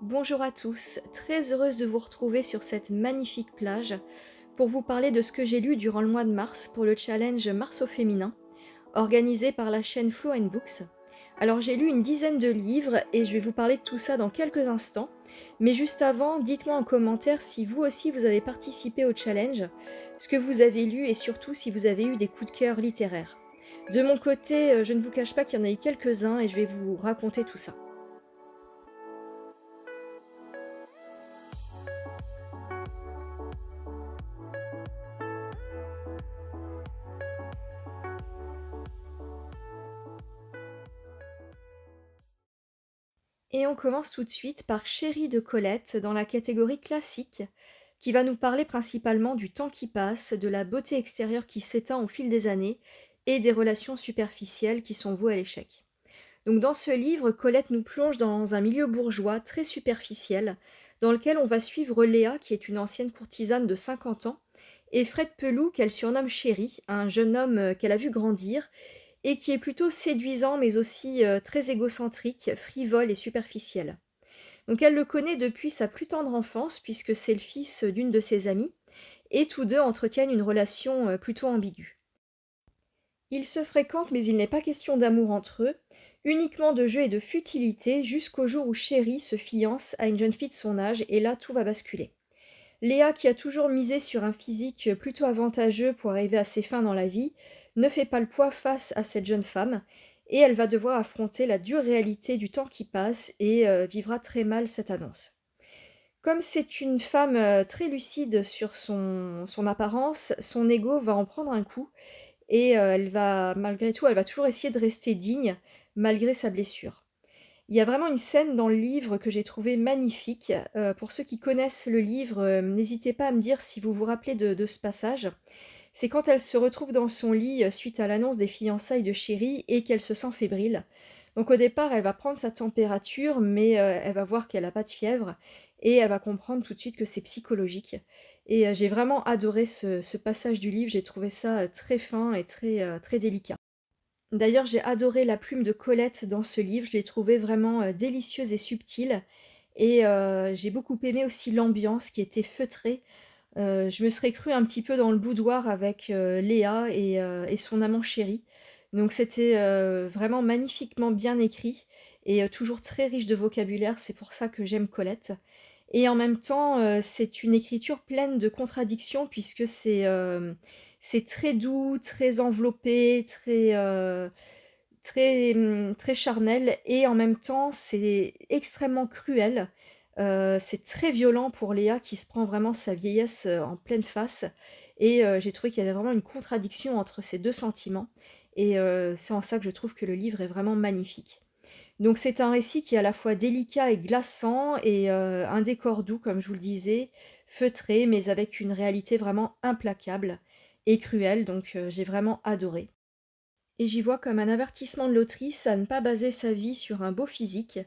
Bonjour à tous, très heureuse de vous retrouver sur cette magnifique plage pour vous parler de ce que j'ai lu durant le mois de mars pour le challenge Mars au féminin, organisé par la chaîne Flow and Books. Alors j'ai lu une dizaine de livres et je vais vous parler de tout ça dans quelques instants, mais juste avant, dites-moi en commentaire si vous aussi vous avez participé au challenge, ce que vous avez lu et surtout si vous avez eu des coups de cœur littéraires. De mon côté, je ne vous cache pas qu'il y en a eu quelques-uns et je vais vous raconter tout ça. Et on commence tout de suite par Chérie de Colette dans la catégorie classique, qui va nous parler principalement du temps qui passe, de la beauté extérieure qui s'éteint au fil des années et des relations superficielles qui sont vouées à l'échec. Donc dans ce livre, Colette nous plonge dans un milieu bourgeois très superficiel, dans lequel on va suivre Léa, qui est une ancienne courtisane de 50 ans, et Fred Pelou, qu'elle surnomme Chéri, un jeune homme qu'elle a vu grandir et qui est plutôt séduisant mais aussi très égocentrique, frivole et superficiel. Donc elle le connaît depuis sa plus tendre enfance puisque c'est le fils d'une de ses amies et tous deux entretiennent une relation plutôt ambiguë. Ils se fréquentent mais il n'est pas question d'amour entre eux, uniquement de jeu et de futilité jusqu'au jour où Chéri se fiance à une jeune fille de son âge et là tout va basculer. Léa, qui a toujours misé sur un physique plutôt avantageux pour arriver à ses fins dans la vie, ne fait pas le poids face à cette jeune femme, et elle va devoir affronter la dure réalité du temps qui passe et vivra très mal cette annonce. Comme c'est une femme très lucide sur son apparence, son ego va en prendre un coup, et elle va, malgré tout, elle va toujours essayer de rester digne, malgré sa blessure. Il y a vraiment une scène dans le livre que j'ai trouvée magnifique. Pour ceux qui connaissent le livre, n'hésitez pas à me dire si vous vous rappelez de ce passage. C'est quand elle se retrouve dans son lit, suite à l'annonce des fiançailles de Chéri et qu'elle se sent fébrile. Donc au départ, elle va prendre sa température, mais elle va voir qu'elle a pas de fièvre et elle va comprendre tout de suite que c'est psychologique et j'ai vraiment adoré ce passage du livre. J'ai trouvé ça, très fin et très délicat. D'ailleurs, j'ai adoré la plume de Colette dans ce livre, je l'ai trouvée vraiment, délicieuse et subtile et j'ai beaucoup aimé aussi l'ambiance qui était feutrée. Je me serais crue un petit peu dans le boudoir avec, Léa et son amant Chéri. Donc c'était, vraiment magnifiquement bien écrit et toujours très riche de vocabulaire, c'est pour ça que j'aime Colette et en même temps, c'est une écriture pleine de contradictions puisque c'est très doux, très enveloppé, très charnel et en même temps, c'est extrêmement cruel. C'est très violent pour Léa qui se prend vraiment sa vieillesse, en pleine face et j'ai trouvé qu'il y avait vraiment une contradiction entre ces 2 sentiments et c'est en ça que je trouve que le livre est vraiment magnifique. Donc c'est un récit qui est à la fois délicat et glaçant et un décor doux comme je vous le disais, feutré mais avec une réalité vraiment implacable et cruelle donc j'ai vraiment adoré. Et j'y vois comme un avertissement de l'autrice à ne pas baser sa vie sur un beau physique,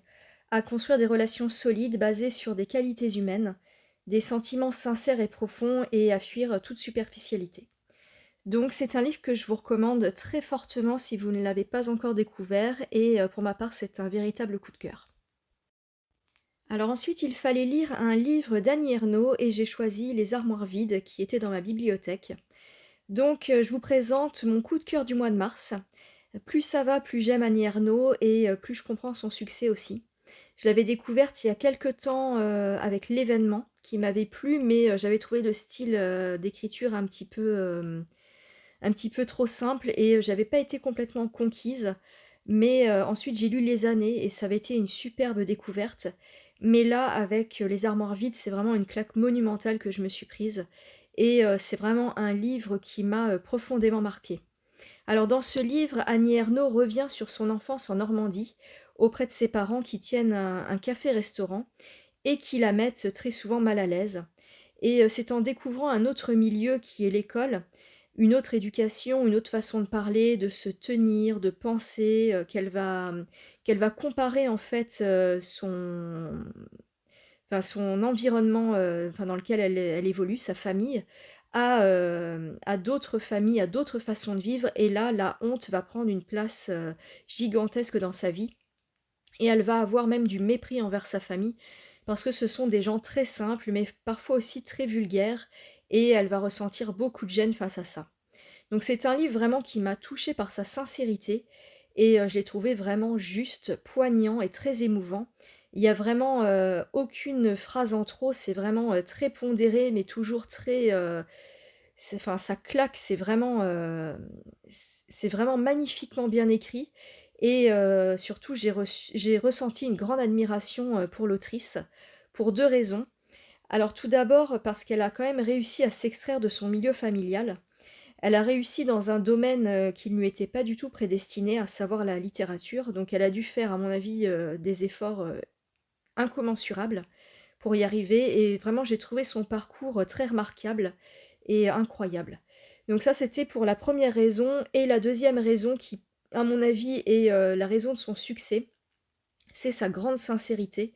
à construire des relations solides basées sur des qualités humaines, des sentiments sincères et profonds et à fuir toute superficialité. Donc c'est un livre que je vous recommande très fortement si vous ne l'avez pas encore découvert et pour ma part c'est un véritable coup de cœur. Alors ensuite il fallait lire un livre d'Annie Ernaux et j'ai choisi Les armoires vides qui étaient dans ma bibliothèque. Donc je vous présente mon coup de cœur du mois de mars. Plus ça va, plus j'aime Annie Ernaux et plus je comprends son succès aussi. Je l'avais découverte il y a quelque temps, avec L'événement qui m'avait plu, mais j'avais trouvé le style, d'écriture un petit peu trop simple et j'avais pas été complètement conquise. Mais ensuite j'ai lu Les années et ça avait été une superbe découverte. Mais là, avec Les armoires vides, c'est vraiment une claque monumentale que je me suis prise et c'est vraiment un livre qui m'a, profondément marquée. Alors dans ce livre, Annie Ernaux revient sur son enfance en Normandie, auprès de ses parents qui tiennent un café-restaurant et qui la mettent très souvent mal à l'aise. Et c'est en découvrant un autre milieu qui est l'école, une autre éducation, une autre façon de parler, de se tenir, de penser, qu'elle va comparer en fait, son environnement, enfin dans lequel elle évolue, sa famille, à d'autres familles, à d'autres façons de vivre et là, la honte va prendre une place, gigantesque dans sa vie et elle va avoir même du mépris envers sa famille. parce que ce sont des gens très simples, mais parfois aussi très vulgaires, et elle va ressentir beaucoup de gêne face à ça. Donc c'est un livre vraiment qui m'a touchée par sa sincérité et je l'ai trouvé vraiment juste, poignant et très émouvant. Il y a vraiment, aucune phrase en trop, c'est vraiment, très pondéré mais toujours très, ça claque, c'est vraiment magnifiquement bien écrit et surtout j'ai ressenti une grande admiration, pour l'autrice, pour 2 raisons. Alors tout d'abord, parce qu'elle a quand même réussi à s'extraire de son milieu familial. Elle a réussi dans un domaine, qui ne lui était pas du tout prédestiné, à savoir la littérature. Donc elle a dû faire, à mon avis, des efforts, incommensurables pour y arriver et vraiment j'ai trouvé son parcours, très remarquable et incroyable. Donc ça, c'était pour la première raison et la deuxième raison qui, à mon avis, est, la raison de son succès, c'est sa grande sincérité.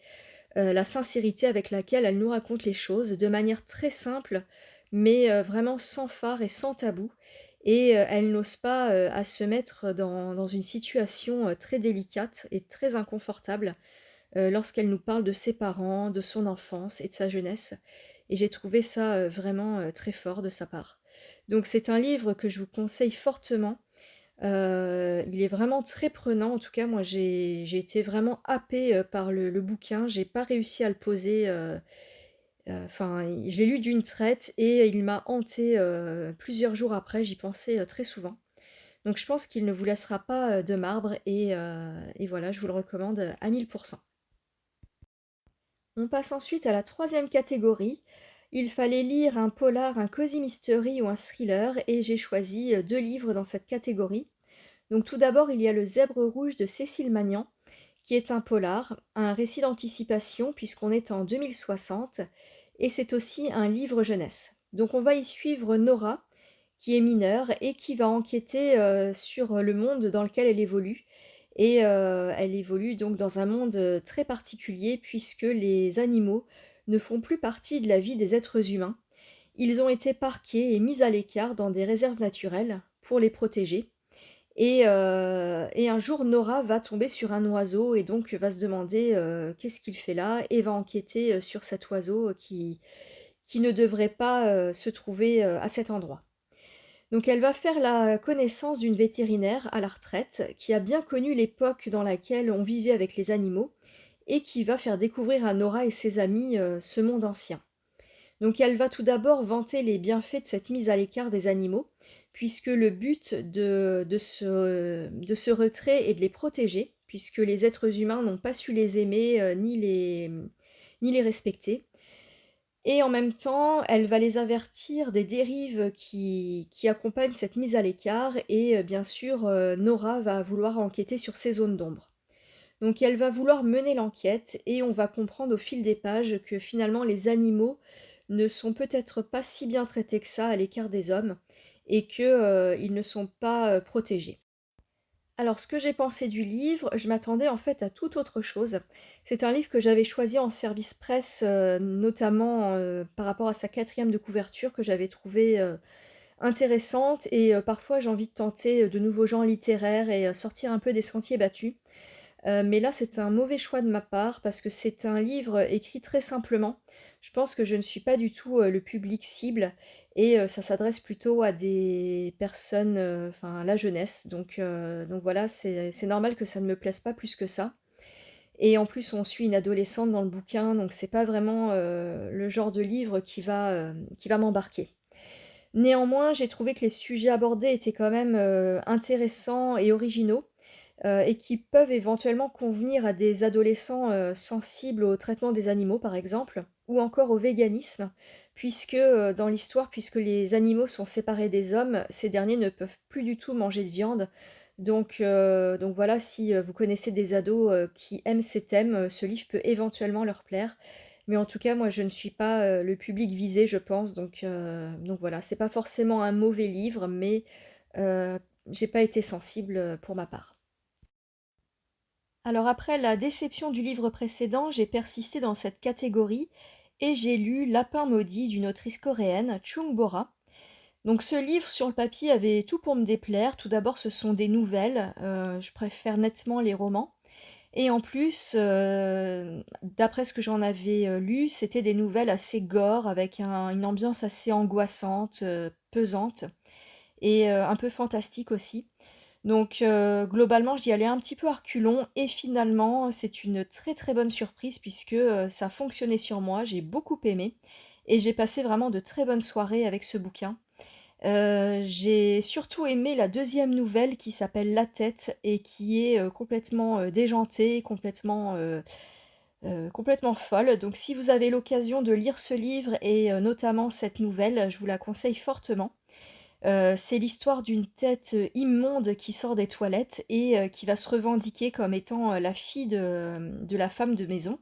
La sincérité avec laquelle elle nous raconte les choses de manière très simple, mais vraiment sans fard et sans tabou et elle n'ose pas, à se mettre dans une situation, très délicate et très inconfortable, lorsqu'elle nous parle de ses parents, de son enfance et de sa jeunesse et j'ai trouvé ça, vraiment, très fort de sa part. Donc c'est un livre que je vous conseille fortement. Il est vraiment très prenant. En tout cas, moi, j'ai été vraiment happée, par le bouquin. J'ai pas réussi à le poser, enfin, je l'ai lu d'une traite et il m'a hantée, plusieurs jours après. J'y pensais, très souvent. Donc je pense qu'il ne vous laissera pas, de marbre et voilà, je vous le recommande, à 1000%. On passe ensuite à la troisième catégorie. Il fallait lire un polar, un cosy mystery ou un thriller et j'ai choisi, 2 livres dans cette catégorie. Donc tout d'abord, il y a Le Zèbre rouge de Cécile Magnan, qui est un polar, un récit d'anticipation puisqu'on est en 2060, et c'est aussi un livre jeunesse. Donc on va y suivre Nora, qui est mineure et qui va enquêter sur le monde dans lequel elle évolue. Et elle évolue donc dans un monde très particulier puisque les animaux ne font plus partie de la vie des êtres humains. Ils ont été parqués et mis à l'écart dans des réserves naturelles pour les protéger. Et un jour, Nora va tomber sur un oiseau et donc va se demander, qu'est-ce qu'il fait là? Et va enquêter, sur cet oiseau, qui ne devrait pas, se trouver, à cet endroit. Donc elle va faire la connaissance d'une vétérinaire à la retraite, qui a bien connu l'époque dans laquelle on vivait avec les animaux et qui va faire découvrir à Nora et ses amis, ce monde ancien. Donc elle va tout d'abord vanter les bienfaits de cette mise à l'écart des animaux, puisque le but de ce retrait est de les protéger, puisque les êtres humains n'ont pas su les aimer, ni les respecter. Et en même temps, elle va les avertir des dérives qui accompagnent cette mise à l'écart et bien sûr, Nora va vouloir enquêter sur ces zones d'ombre. Donc elle va vouloir mener l'enquête et on va comprendre au fil des pages que finalement les animaux ne sont peut-être pas si bien traités que ça à l'écart des hommes et que, ils ne sont pas, protégés. Alors ce que j'ai pensé du livre, je m'attendais en fait à toute autre chose. C'est un livre que j'avais choisi en service presse, notamment, par rapport à sa quatrième de couverture que j'avais trouvée, intéressante et parfois j'ai envie de tenter, de nouveaux genres littéraires et sortir un peu des sentiers battus. Mais là, c'est un mauvais choix de ma part parce que c'est un livre écrit très simplement. Je pense que je ne suis pas du tout, le public cible et ça s'adresse plutôt à des personnes, enfin à la jeunesse. Donc voilà, c'est normal que ça ne me plaise pas plus que ça et en plus, on suit une adolescente dans le bouquin, donc c'est pas vraiment, le genre de livre qui va m'embarquer. Néanmoins, j'ai trouvé que les sujets abordés étaient quand même, intéressants et originaux et qui peuvent éventuellement convenir à des adolescents, sensibles au traitement des animaux, par exemple, ou encore au véganisme, puisque, dans l'histoire, puisque les animaux sont séparés des hommes, ces derniers ne peuvent plus du tout manger de viande. Donc voilà, si, vous connaissez des ados, qui aiment ces thèmes, ce livre peut éventuellement leur plaire. Mais en tout cas, moi, je ne suis pas, le public visé, je pense, donc voilà. C'est pas forcément un mauvais livre, mais j'ai pas été sensible, pour ma part. Alors après la déception du livre précédent, j'ai persisté dans cette catégorie et j'ai lu Lapin maudit d'une autrice coréenne, Chung Bora. Donc ce livre sur le papier avait tout pour me déplaire. Tout d'abord, ce sont des nouvelles, je préfère nettement les romans et en plus, d'après ce que j'en avais, lu, c'était des nouvelles assez gore avec une ambiance assez angoissante, pesante et un peu fantastique aussi. Donc globalement, j'y allais un petit peu à reculons et finalement, c'est une très, très bonne surprise puisque, ça a fonctionné sur moi. J'ai beaucoup aimé et j'ai passé vraiment de très bonnes soirées avec ce bouquin. J'ai surtout aimé la deuxième nouvelle qui s'appelle La Tête et qui est, complètement, déjantée, complètement folle. Donc si vous avez l'occasion de lire ce livre et notamment cette nouvelle, je vous la conseille fortement. C'est l'histoire d'une tête, immonde qui sort des toilettes et qui va se revendiquer comme étant, la fille de la femme de maison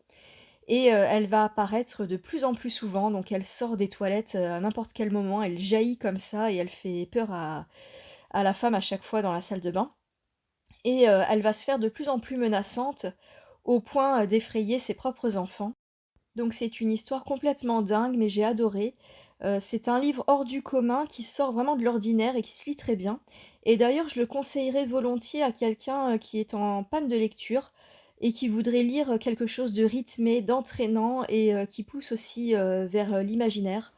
et elle va apparaître de plus en plus souvent. Donc elle sort des toilettes, à n'importe quel moment, elle jaillit comme ça et elle fait peur à la femme à chaque fois dans la salle de bain et elle va se faire de plus en plus menaçante au point, d'effrayer ses propres enfants. Donc c'est une histoire complètement dingue, mais j'ai adoré. C'est un livre hors du commun qui sort vraiment de l'ordinaire et qui se lit très bien. Et d'ailleurs, je le conseillerais volontiers à quelqu'un, qui est en panne de lecture et qui voudrait lire, quelque chose de rythmé, d'entraînant et qui pousse aussi, vers, l'imaginaire.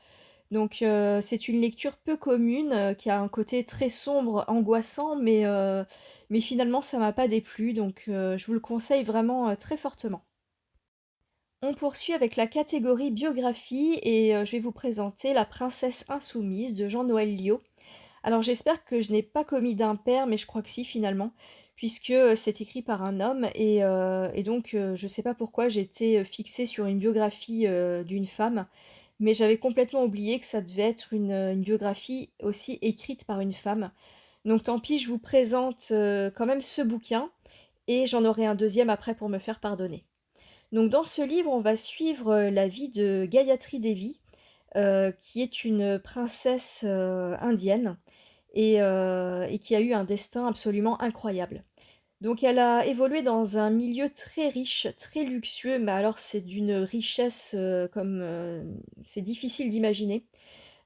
Donc c'est une lecture peu commune, qui a un côté très sombre, angoissant, mais finalement ça m'a pas déplu, donc je vous le conseille vraiment, très fortement. On poursuit avec la catégorie biographie et je vais vous présenter La princesse insoumise de Jean-Noël Liot. Alors j'espère que je n'ai pas commis d'impair, mais je crois que si finalement, puisque c'est écrit par un homme et donc je sais pas pourquoi j'étais fixée sur une biographie d'une femme, mais j'avais complètement oublié que ça devait être une biographie aussi écrite par une femme. Donc tant pis, je vous présente quand même ce bouquin et j'en aurai un deuxième après pour me faire pardonner. Donc dans ce livre, on va suivre, la vie de Gayatri Devi, qui est une princesse, indienne et qui a eu un destin absolument incroyable. Donc elle a évolué dans un milieu très riche, très luxueux, mais alors c'est d'une richesse, c'est difficile d'imaginer.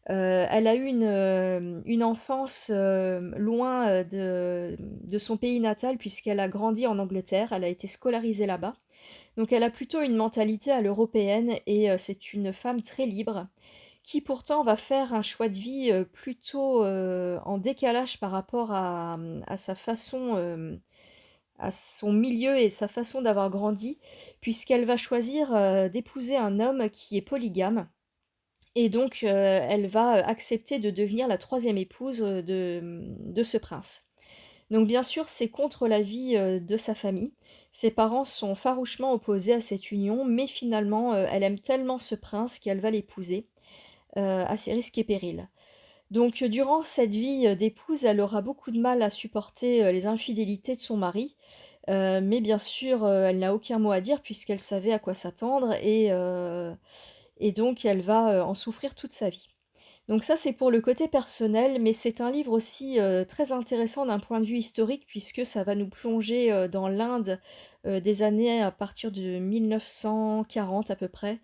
Elle a eu une enfance, loin, de son pays natal puisqu'elle a grandi en Angleterre, elle a été scolarisée là-bas. Donc elle a plutôt une mentalité à l'européenne et c'est une femme très libre, qui pourtant va faire un choix de vie, plutôt, en décalage par rapport à sa façon, à son milieu et sa façon d'avoir grandi, puisqu'elle va choisir, d'épouser un homme qui est polygame et donc elle va, accepter de devenir la troisième épouse, de ce prince. Donc bien sûr, c'est contre l'avis, de sa famille. Ses parents sont farouchement opposés à cette union, mais finalement, elle aime tellement ce prince qu'elle va l'épouser, à ses risques et périls. Donc durant cette vie, d'épouse, elle aura beaucoup de mal à supporter, les infidélités de son mari, mais bien sûr, elle n'a aucun mot à dire puisqu'elle savait à quoi s'attendre et donc elle va, en souffrir toute sa vie. Donc ça, c'est pour le côté personnel, mais c'est un livre aussi très intéressant d'un point de vue historique, puisque ça va nous plonger dans l'Inde des années à partir de 1940 à peu près.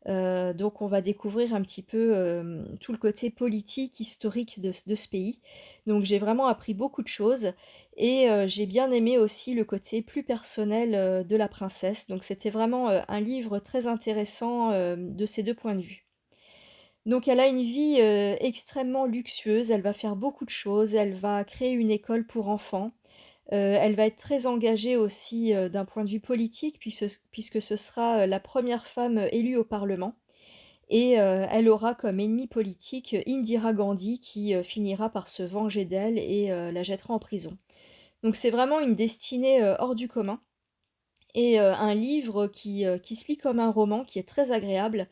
Donc on va découvrir un petit peu tout le côté politique, historique de ce pays. Donc j'ai vraiment appris beaucoup de choses et j'ai bien aimé aussi le côté plus personnel de la princesse. Donc c'était vraiment un livre très intéressant de ces deux points de vue. Donc elle a une vie, extrêmement luxueuse, elle va faire beaucoup de choses, elle va créer une école pour enfants, elle va être très engagée aussi, d'un point de vue politique puisque ce sera, la première femme, élue au parlement et elle aura comme ennemie politique, Indira Gandhi qui, finira par se venger d'elle et la jettera en prison. Donc c'est vraiment une destinée, hors du commun et un livre qui se lit comme un roman, qui est très agréable,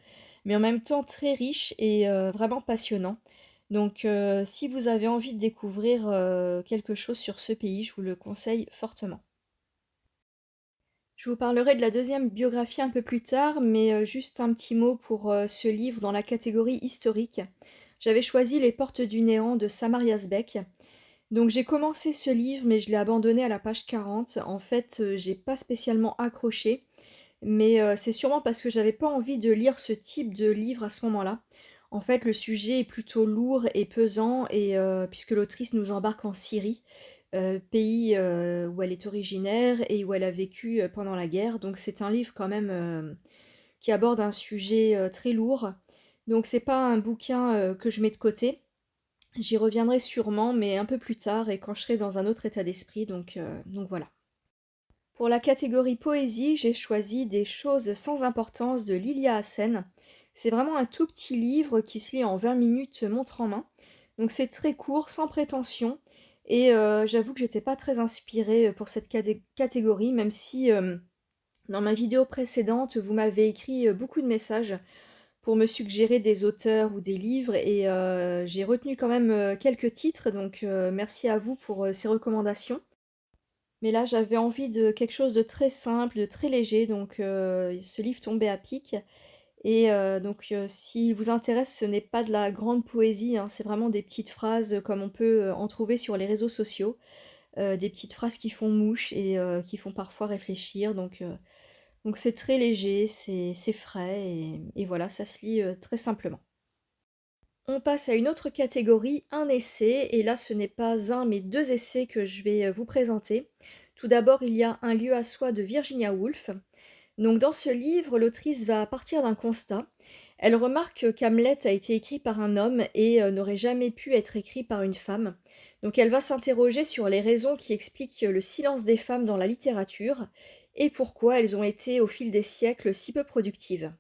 mais en même temps très riche et vraiment passionnant. Donc si vous avez envie de découvrir, quelque chose sur ce pays, je vous le conseille fortement. Je vous parlerai de la deuxième biographie un peu plus tard, mais juste un petit mot pour, ce livre dans la catégorie historique. J'avais choisi Les Portes du néant de Samar Yazbek. Donc j'ai commencé ce livre, mais je l'ai abandonné à la page 40. En fait, j'ai pas spécialement accroché, mais c'est sûrement parce que j'avais pas envie de lire ce type de livre à ce moment-là. En fait, le sujet est plutôt lourd et pesant et puisque l'autrice nous embarque en Syrie, pays, où elle est originaire et où elle a vécu, pendant la guerre. Donc c'est un livre quand même, qui aborde un sujet, très lourd. Donc c'est pas un bouquin, que je mets de côté. J'y reviendrai sûrement, mais un peu plus tard et quand je serai dans un autre état d'esprit, donc voilà. Pour la catégorie poésie, j'ai choisi Des choses sans importance de Lilia Hassen. C'est vraiment un tout petit livre qui se lit en 20 minutes montre en main. Donc c'est très court, sans prétention. Et j'avoue que j'étais pas très inspirée pour cette catégorie, même si dans ma vidéo précédente, vous m'avez écrit beaucoup de messages pour me suggérer des auteurs ou des livres et j'ai retenu quand même quelques titres, donc merci à vous pour ces recommandations. Mais là, j'avais envie de quelque chose de très simple, de très léger, donc ce livre tombait à pic. Et s'il vous intéresse, ce n'est pas de la grande poésie, hein, c'est vraiment des petites phrases comme on peut en trouver sur les réseaux sociaux, des petites phrases qui font mouche et qui font parfois réfléchir. Donc c'est très léger, c'est frais et voilà, ça se lit très simplement. On passe à une autre catégorie, un essai, et là ce n'est pas un mais deux essais que je vais vous présenter. Tout d'abord, il y a Un lieu à soi de Virginia Woolf. Donc dans ce livre, l'autrice va partir d'un constat. Elle remarque qu'Hamlet a été écrit par un homme et n'aurait jamais pu être écrit par une femme. Donc elle va s'interroger sur les raisons qui expliquent le silence des femmes dans la littérature et pourquoi elles ont été au fil des siècles si peu productives.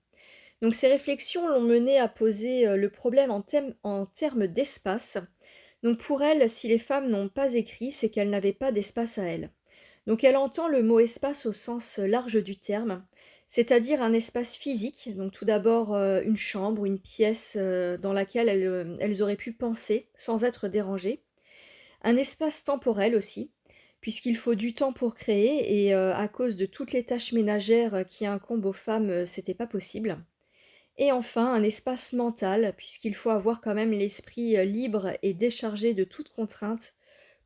Donc ces réflexions l'ont menée à poser le problème en termes d'espace. Donc pour elle, si les femmes n'ont pas écrit, c'est qu'elles n'avaient pas d'espace à elles. Donc elle entend le mot espace au sens large du terme, c'est-à-dire un espace physique, donc tout d'abord une chambre, une pièce dans laquelle elles auraient pu penser sans être dérangées. Un espace temporel aussi, puisqu'il faut du temps pour créer et à cause de toutes les tâches ménagères qui incombent aux femmes, c'était pas possible. Et enfin, un espace mental, puisqu'il faut avoir quand même l'esprit libre et déchargé de toute contrainte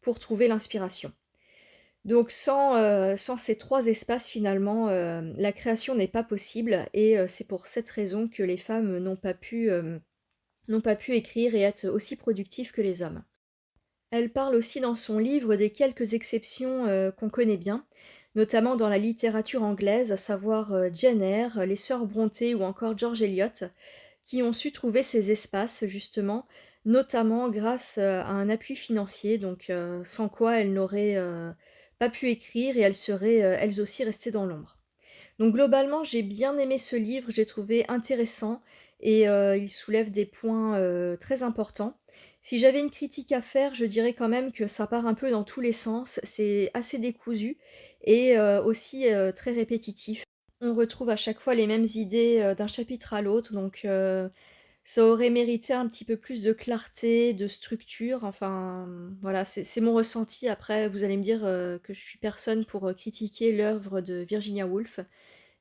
pour trouver l'inspiration. Donc sans ces trois espaces, finalement, la création n'est pas possible et c'est pour cette raison que les femmes n'ont pas pu écrire et être aussi productives que les hommes. Elle parle aussi dans son livre des quelques exceptions qu'on connaît bien, notamment dans la littérature anglaise, à savoir Jane Eyre, les sœurs Brontë ou encore George Eliot, qui ont su trouver ces espaces justement, notamment grâce à un appui financier, donc sans quoi elles n'auraient pas pu écrire et elles seraient elles aussi restées dans l'ombre. Donc globalement, j'ai bien aimé ce livre, j'ai trouvé intéressant et il soulève des points très importants. Si j'avais une critique à faire, je dirais quand même que ça part un peu dans tous les sens, c'est assez décousu et aussi très répétitif. On retrouve à chaque fois les mêmes idées d'un chapitre à l'autre, donc ça aurait mérité un petit peu plus de clarté, de structure, enfin voilà, c'est mon ressenti. Après, vous allez me dire que je suis personne pour critiquer l'œuvre de Virginia Woolf,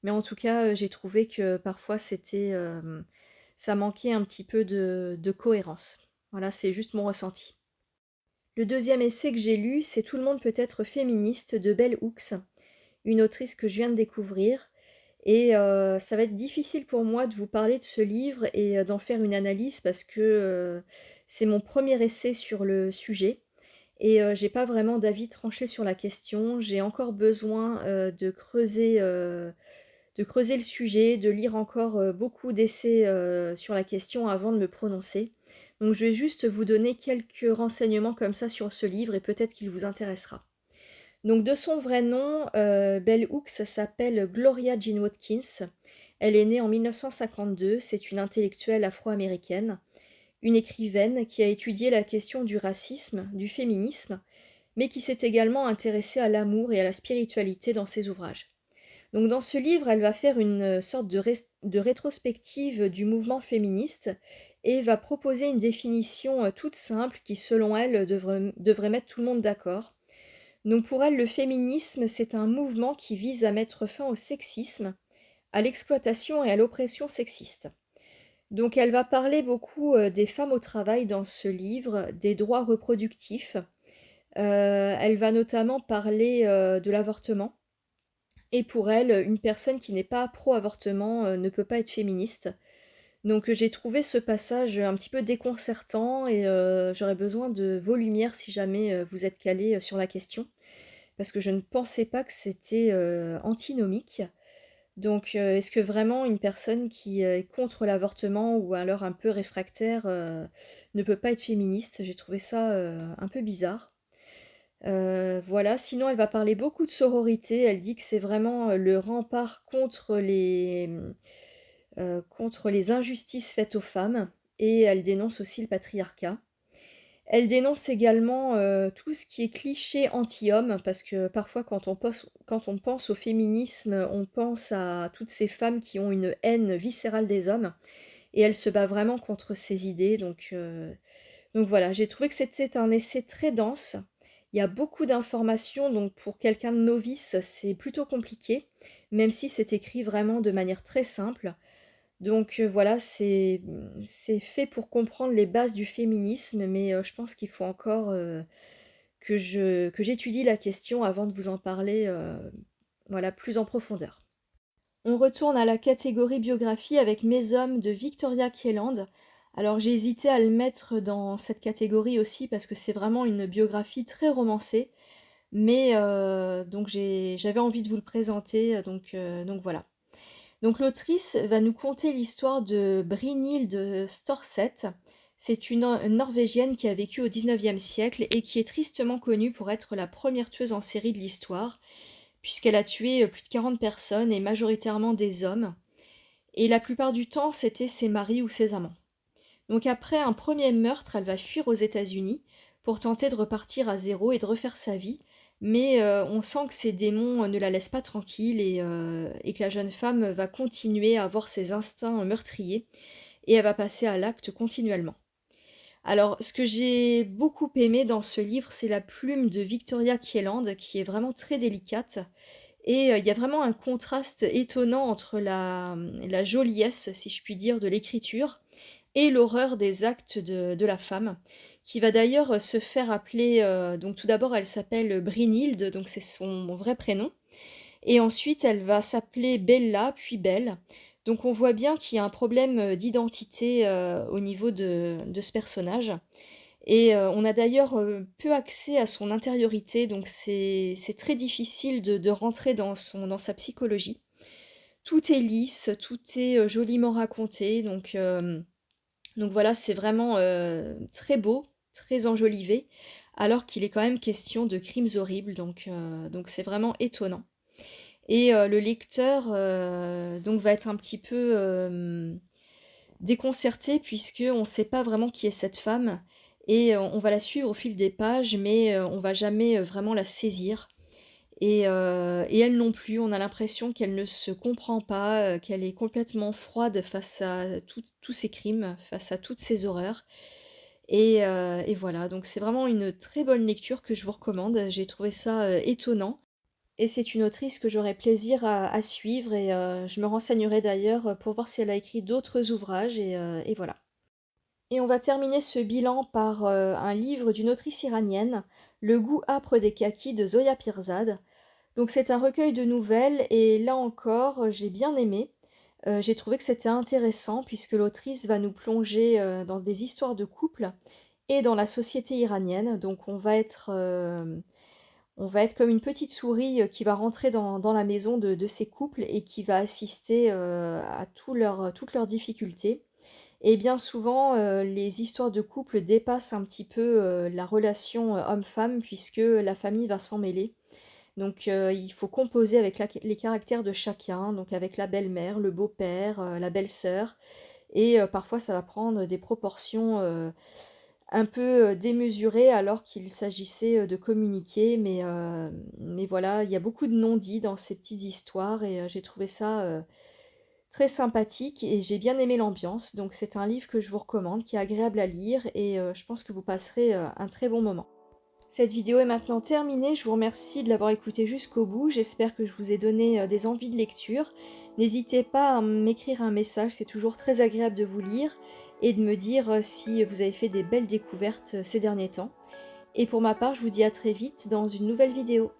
mais en tout cas, j'ai trouvé que parfois ça manquait un petit peu de cohérence. Voilà, c'est juste mon ressenti. Le deuxième essai que j'ai lu, c'est Tout le monde peut être féministe de Bell Hooks, une autrice que je viens de découvrir. Et ça va être difficile pour moi de vous parler de ce livre et d'en faire une analyse parce que c'est mon premier essai sur le sujet et j'ai pas vraiment d'avis tranché sur la question. J'ai encore besoin de creuser le sujet, de lire encore beaucoup d'essais sur la question avant de me prononcer. Donc je vais juste vous donner quelques renseignements comme ça sur ce livre et peut-être qu'il vous intéressera. Donc de son vrai nom, Bell Hooks s'appelle Gloria Jean Watkins. Elle est née en 1952, c'est une intellectuelle afro-américaine, une écrivaine qui a étudié la question du racisme, du féminisme, mais qui s'est également intéressée à l'amour et à la spiritualité dans ses ouvrages. Donc dans ce livre, elle va faire une sorte de rétrospective du mouvement féministe et va proposer une définition toute simple qui, selon elle, devrait mettre tout le monde d'accord. Donc pour elle, le féminisme, c'est un mouvement qui vise à mettre fin au sexisme, à l'exploitation et à l'oppression sexiste. Donc elle va parler beaucoup des femmes au travail dans ce livre, des droits reproductifs. Elle va notamment parler de l'avortement. Et pour elle, une personne qui n'est pas pro-avortement ne peut pas être féministe. Donc j'ai trouvé ce passage un petit peu déconcertant et j'aurais besoin de vos lumières si jamais, vous êtes calés, sur la question. Parce que je ne pensais pas que c'était, antinomique. Donc est-ce que vraiment une personne qui, est contre l'avortement ou alors un peu réfractaire, ne peut pas être féministe? J'ai trouvé ça, un peu bizarre. Voilà, sinon elle va parler beaucoup de sororité. Elle dit que c'est vraiment, le rempart contre les injustices faites aux femmes et elle dénonce aussi le patriarcat. Elle dénonce également, tout ce qui est cliché anti-homme parce que parfois quand on pense au féminisme, on pense à toutes ces femmes qui ont une haine viscérale des hommes et elle se bat vraiment contre ces idées donc voilà, j'ai trouvé que c'était un essai très dense. Il y a beaucoup d'informations, donc pour quelqu'un de novice, c'est plutôt compliqué, même si c'est écrit vraiment de manière très simple. Donc voilà, c'est fait pour comprendre les bases du féminisme, mais je pense qu'il faut encore, que j'étudie la question avant de vous en parler, voilà, plus en profondeur. On retourne à la catégorie biographie avec Mes hommes de Victoria Kieland. Alors j'ai hésité à le mettre dans cette catégorie aussi parce que c'est vraiment une biographie très romancée, mais donc j'avais envie de vous le présenter, donc voilà. Donc l'autrice va nous conter l'histoire de Brynhilde Storseth. C'est une Norvégienne qui a vécu au XIXe siècle et qui est tristement connue pour être la première tueuse en série de l'histoire, puisqu'elle a tué plus de 40 personnes et majoritairement des hommes. Et la plupart du temps, c'était ses maris ou ses amants. Donc après un premier meurtre, elle va fuir aux États-Unis pour tenter de repartir à zéro et de refaire sa vie. Mais on sent que ses démons ne la laissent pas tranquille et que la jeune femme va continuer à avoir ses instincts meurtriers et elle va passer à l'acte continuellement. Alors, ce que j'ai beaucoup aimé dans ce livre, c'est la plume de Victoria Kieland, qui est vraiment très délicate. Et il y a vraiment un contraste étonnant entre la joliesse, si je puis dire, de l'écriture et l'horreur des actes de la femme, qui va d'ailleurs se faire appeler, donc tout d'abord elle s'appelle Brynhilde, donc c'est son vrai prénom, et ensuite elle va s'appeler Bella, puis Belle. Donc on voit bien qu'il y a un problème d'identité au niveau de ce personnage. Et on a d'ailleurs peu accès à son intériorité, donc c'est très difficile de rentrer dans sa psychologie. Tout est lisse, tout est joliment raconté, donc voilà, c'est vraiment très beau, très enjolivé, alors qu'il est quand même question de crimes horribles, donc c'est vraiment étonnant. Et le lecteur donc va être un petit peu déconcerté puisque on ne sait pas vraiment qui est cette femme et on va la suivre au fil des pages, mais on va jamais vraiment la saisir. Et elle non plus, on a l'impression qu'elle ne se comprend pas, qu'elle est complètement froide face à tous ces crimes, face à toutes ces horreurs. Et voilà, donc c'est vraiment une très bonne lecture que je vous recommande. J'ai trouvé ça étonnant. Et c'est une autrice que j'aurais plaisir à suivre et je me renseignerai d'ailleurs pour voir si elle a écrit d'autres ouvrages et voilà. Et on va terminer ce bilan par un livre d'une autrice iranienne, Le goût âpre des kakis de Zoya Pirzad. Donc c'est un recueil de nouvelles et là encore, j'ai bien aimé. J'ai trouvé que c'était intéressant puisque l'autrice va nous plonger, dans des histoires de couple et dans la société iranienne. Donc on va être comme une petite souris, qui va rentrer dans la maison de ces couples et qui va assister, à toutes leurs difficultés. Et bien souvent, les histoires de couple dépassent un petit peu, la relation, homme-femme puisque la famille va s'en mêler. Donc il faut composer avec les caractères de chacun, donc avec la belle-mère, le beau-père, la belle-sœur et parfois ça va prendre des proportions, un peu, démesurées alors qu'il s'agissait, de communiquer mais voilà, il y a beaucoup de non-dits dans ces petites histoires et j'ai trouvé ça, très sympathique et j'ai bien aimé l'ambiance. Donc c'est un livre que je vous recommande, qui est agréable à lire et je pense que vous passerez, un très bon moment. Cette vidéo est maintenant terminée, je vous remercie de l'avoir écoutée jusqu'au bout, j'espère que je vous ai donné des envies de lecture. N'hésitez pas à m'écrire un message, c'est toujours très agréable de vous lire et de me dire si vous avez fait des belles découvertes ces derniers temps. Et pour ma part, je vous dis à très vite dans une nouvelle vidéo.